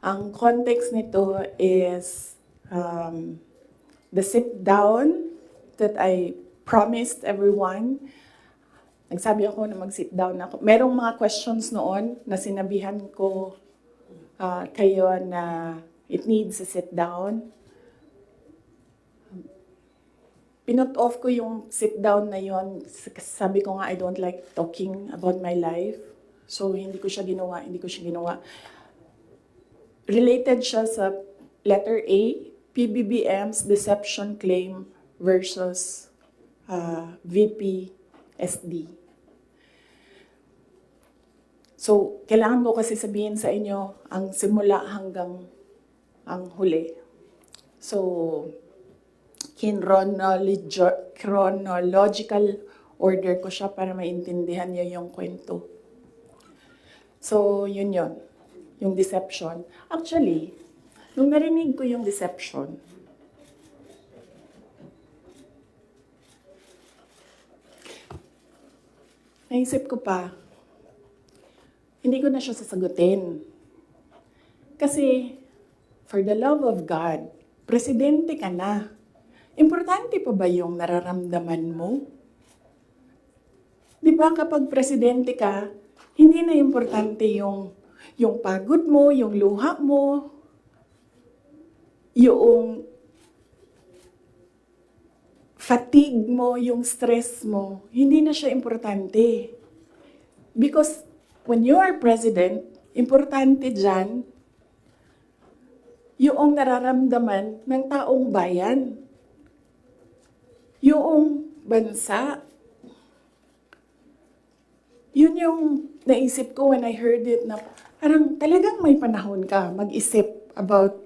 Ang context nito is the sit down that I promised everyone. Nagsabi ako na mag-sit down ako. Merong mga questions noon na sinabihan ko kayo na it needs a sit down. Pinut off ko yung sit down na yon. Sabi ko nga I don't like talking about my life. So hindi ko siya ginawa. Related siya sa letter A, PBBM's deception claim versus VP SD. So, kailangan ko kasi sabihin sa inyo ang simula hanggang ang huli. So, chronological order ko siya para maintindihan niyo yung kwento. So, yun. Yung deception. Actually, nung narinig ko yung deception, naisip ko pa, hindi ko na siya sasagutin. Kasi, for the love of God, presidente ka na. Importante pa ba yung nararamdaman mo? Di ba kapag presidente ka, hindi na importante yung pagod mo, yung luha mo, yung fatigue mo, yung stress mo, hindi na siya importante. Because when you are president, importante dyan yung nararamdaman ng taong bayan. Yung bansa. Yun yung naisip ko when I heard it na parang talagang may panahon ka mag-isip about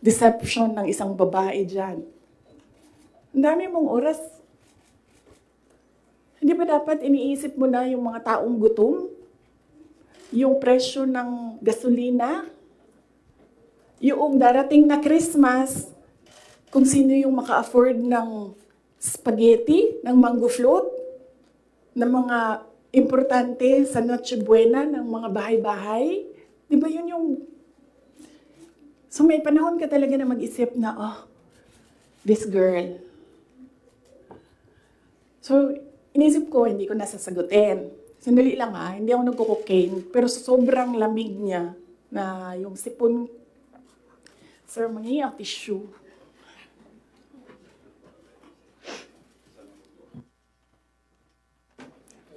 deception ng isang babae dyan. Ang dami mong oras. Hindi ba dapat iniisip mo na yung mga taong gutom? Yung presyo ng gasolina? Yung darating na Christmas, kung sino yung maka-afford ng spaghetti, ng mango float, ng mga importante sa Noche Buena, ng mga bahay-bahay. Di ba yun yung... So may panahon ka talaga na mag-isip na, oh, this girl. So, inisip ko, hindi ko nasasagutin. Sandali lang hindi ako nagko-cocaine, pero sobrang lamig niya na yung sipon. Sir, mangingi ang tissue.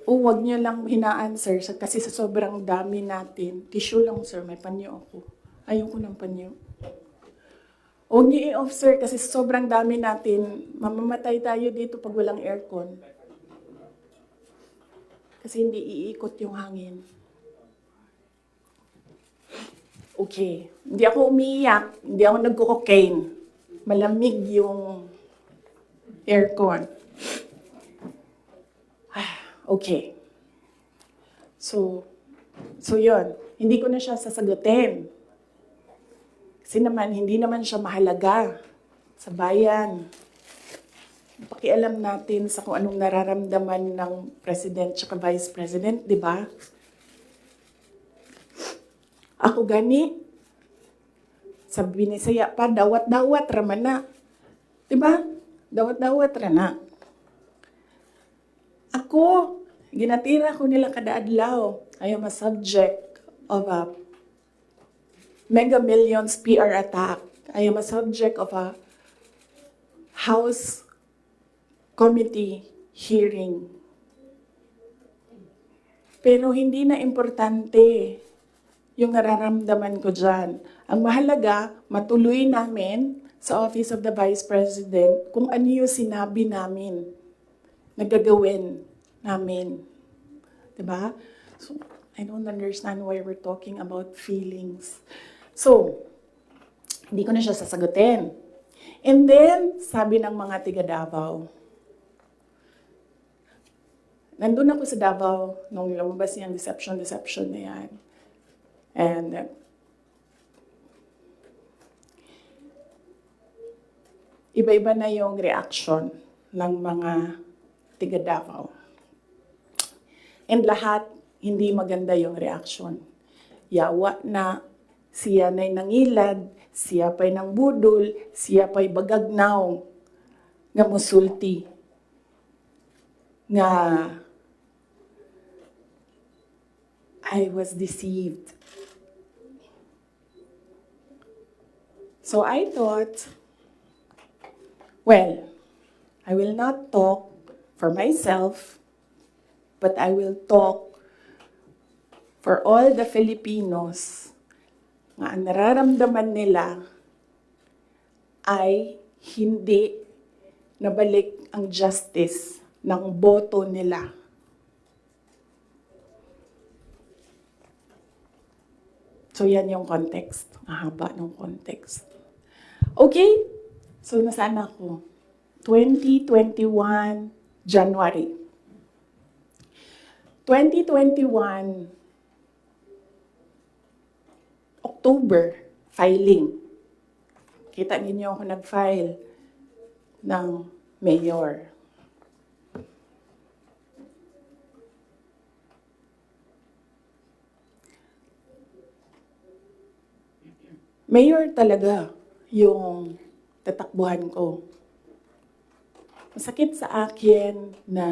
Huwag niyo lang hinaan, sir, kasi sa sobrang dami natin. Tissue lang, sir, may panyo ako. Ayoko ng panyo. Huwag niyo i-off, sir, kasi sa sobrang dami natin, mamamatay tayo dito pag walang aircon. Kasi hindi iikot yung hangin. Okay. Hindi ako umiiyak. Hindi ako nagko-cocaine. Malamig yung aircon. Okay. So yun. Hindi ko na siya sasagutin. Kasi naman, hindi naman siya mahalaga sa bayan. Pakialam natin sa kung anong nararamdaman ng president at vice president, di ba? Ako gani, sabi ni Saya pa, dawat-dawat raman na. Di ba? Dawat-dawat rana. Ako, ginatira ko nila kada adlaw. I am a subject of a Mega Millions PR attack. I am a subject of a House Committee hearing. Pero hindi na importante yung nararamdaman ko dyan. Ang mahalaga, matuloy namin sa Office of the Vice President kung ano yung sinabi namin na gagawin namin. Diba? So, I don't understand why we're talking about feelings. So, hindi ko na siya sasagutin. And then, sabi ng mga tiga Davao, nandun ako sa Davao nung lumabas yung deception na yan. And iba-iba na yung reaction ng mga tiga Davao. And lahat, hindi maganda yung reaction. Yawa na, siya na'y nangilad, siya pa'y nang budol, siya pa'y bagagnaw, nga musulti, nga I was deceived. So I thought, well, I will not talk for myself, but I will talk for all the Filipinos nga ang nararamdaman nila ay hindi nabalik ang justice ng boto nila. So yan yung context. Ang haba ng context. Okay? So nasaan ako? 2021, January. 2021, October, filing. Kita ninyo ako nag-file ng mayor. Mayor talaga yung tatakbuhan ko. Masakit sa akin na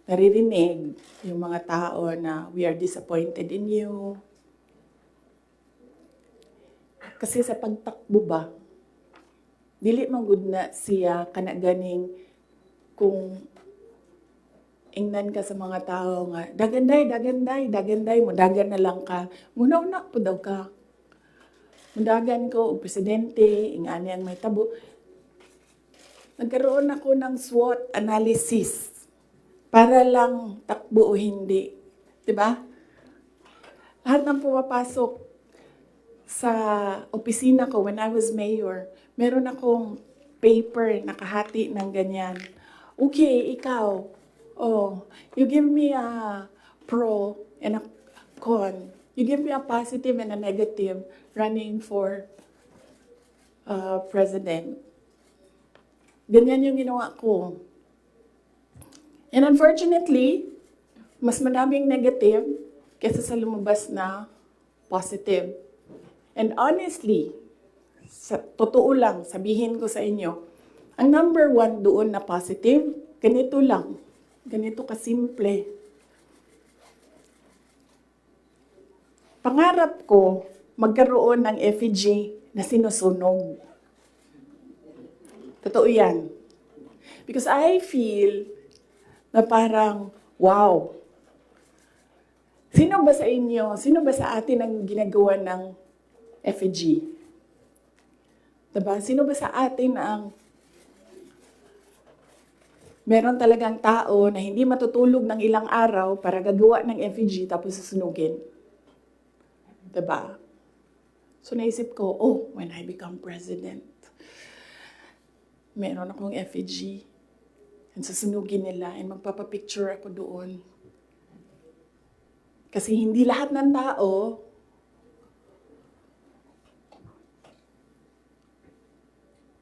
naririnig yung mga tao na we are disappointed in you. Kasi sa pagtakbo ba, dili man gud na siya kanaganing kung ingnan ka sa mga tao nga, daganday mo, dagan na lang ka. Muna-una po daw ka. Mundagan ko, o presidente, ingani ang may tabo. Nagkaroon ako ng SWOT analysis para lang takbo o hindi. Diba? Lahat ng pumapasok sa opisina ko when I was mayor, meron akong paper nakahati ng ganyan. Okay, ikaw, you give me a pro and a con. You give me a positive and a negative running for president. Ganyan yung ginawa ko. And unfortunately, mas madaming negative kaysa sa lumabas na positive. And honestly, sa totoo lang, sabihin ko sa inyo, ang number 1 doon na positive, ganito lang. Ganito kasimple. Pangarap ko, magkaroon ng effigy na sinusunog. Totoo yan. Because I feel na parang, wow. Sino ba sa inyo, sino ba sa atin ang ginagawa ng effigy? Diba? Sino ba sa atin ang meron talagang tao na hindi matutulog ng ilang araw para gagawa ng effigy tapos susunugin? Diba? So naisip ko, when I become president, meron akong effigy and susunugin nila and magpapapicture ako doon. Kasi hindi lahat ng tao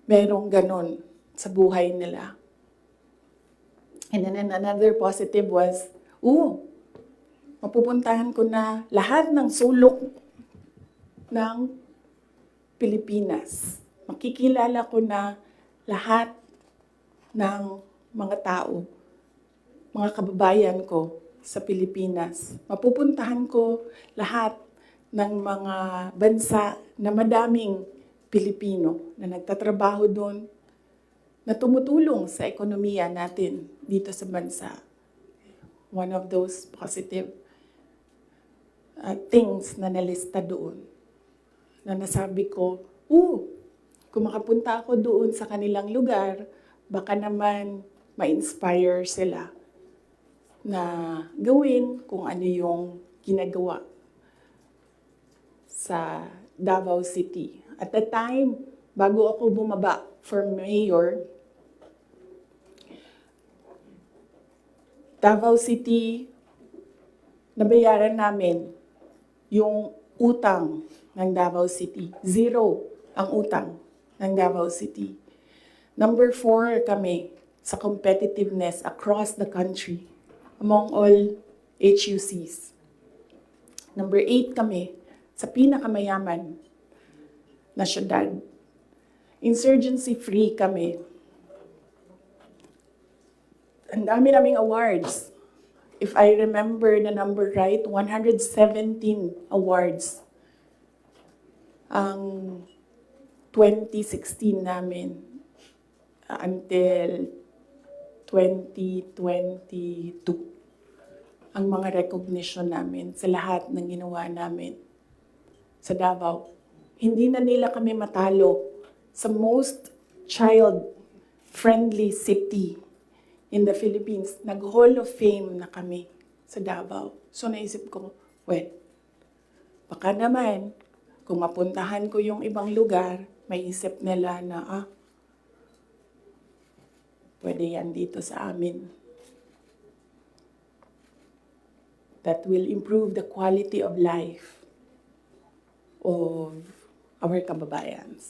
merong ganon sa buhay nila. And then another positive was, mapupuntahan ko na lahat ng sulok ng Pilipinas. Makikilala ko na lahat ng mga tao, mga kababayan ko sa Pilipinas. Mapupuntahan ko lahat ng mga bansa na madaming Pilipino na nagtatrabaho doon, na tumutulong sa ekonomiya natin dito sa bansa. One of those positive things na nalista doon. Na nasabi ko, kung makapunta ako doon sa kanilang lugar, baka naman ma-inspire sila na gawin kung ano yung ginagawa sa Davao City. At the time, bago ako bumaba for mayor, Davao City, nabayaran namin yung utang ng Davao City. 0 ang utang ng Davao City. Number 4 kami sa competitiveness across the country among all HUCs. Number 8 kami sa pinakamayaman na syudad. Insurgency-free kami. Ang dami naming awards. If I remember the number right, 117 awards ang 2016 namin until 2022. Ang mga recognition namin sa lahat ng ginawa namin sa Davao. Hindi na nila kami matalo sa most child-friendly city in the Philippines. Nag-Hall of Fame na kami sa Davao. So naisip ko, well, baka naman, kung mapuntahan ko yung ibang lugar, may isip nila na, pwede yan dito sa amin. That will improve the quality of life of our kababayans.